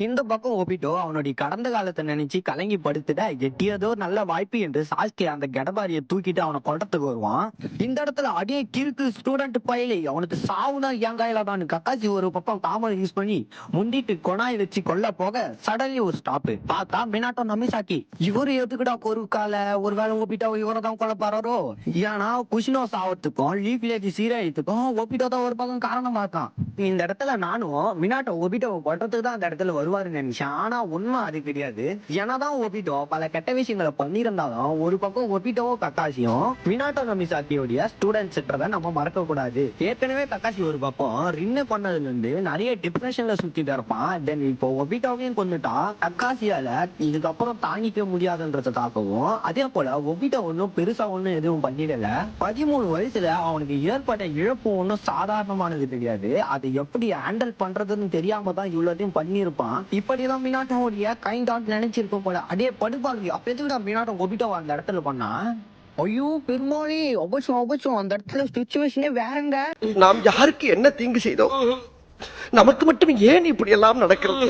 இந்த பக்கம் ஒபிட்டோ அவனுடைய கடந்த காலத்தை நினைச்சு கலங்கி படுத்துட எட்டியதோ நல்ல வாய்ப்பு என்று சாஸ்கே அந்த கடபாரியை தூக்கிட்டு அவனை கொண்டத்துக்கு வருவான். இந்த இடத்துல அடியே கிறுக்கு ஸ்டூடெண்ட் பயிலை அவனுக்கு சாவுனா என் கையில தான் கக்காசி ஒரு பக்கம் காமல் யூஸ் பண்ணி முந்திட்டு கொனாய் வச்சு கொல்ல போக சடன்லி ஒரு ஸ்டாப் பார்த்தா மினாட்டோ நமிசாக்கி இவரு எதுக்குடா பொறுக்கால ஒருவேளை ஒபிட்டோ இவரை தான் கொல்ல போறாரோ. ஏன்னா குஷினோ சாவத்துக்கும் லீக் லேஜி சீரழித்துக்கும் ஒபிட்டோ தான் ஒரு பக்கம் காரணமா இருக்கான். இந்த இடத்துல நானும் மினாட்டோ ஒபிட்டோவை கொல்றதுக்கு தான் அந்த இடத்துல வருவாருன்னு நினைச்சேன். ஆனா உண்மை அது கிடையாது. என்னதான் ஒபிட்டோ பல கெட்ட விஷயங்களை பண்ணியிருந்தாலும் ஒரு பக்கம் ஒபிட்டோ கக்காசியும் மினாட்டோ நமிசாக்கியோடைய ஸ்டூடெண்ட்ஸ்ன்றதை நம்ம மறக்க கூடாது. ஏற்கனவே கக்காசி ஒரு பக்கம் ரின்னு பண்ணதுல இருந்து நிறைய டிப்ரெஷன்ல சுத்திட்டு இருப்பான். தென் இப்போ ஒபிட்டோவையும் கொண்டுட்டா கக்காசியால இதுக்கப்புறம் தாங்கிக்க முடியாதுன்றத தாக்கவும். அதே போல ஒபிட்டோ ஒன்னும் பெருசா ஒன்னும் எதுவும் பண்ணிடல. 13 வயசுல அவனுக்கு ஏற்பட்ட இழப்பு ஒன்னும் சாதாரணமானது கிடையாது. அதை எப்படி ஹேண்டில் பண்றதுன்னு தெரியாம தான் இவ்வளோத்தையும் பண்ணியிருப்பான். இப்படிதான் மினாட்டோடைய கைண்ட் ஆஃப் நினைச்சிருக்கும் போல. அடே படுபாவி அப்ப எதுக்குடா மினாட்டோ ஒபிட்டோ அந்த இடத்துல பண்ணா? ஐயோ பெருமாளி அபச்சம் அந்த இடத்துல சுச்சுவேஷனே வேறங்க. நாம் யாருக்கு என்ன தீங்கு செய்தோம்? நமக்கு மட்டும் ஏன் இப்படி எல்லாம் நடக்கிறது?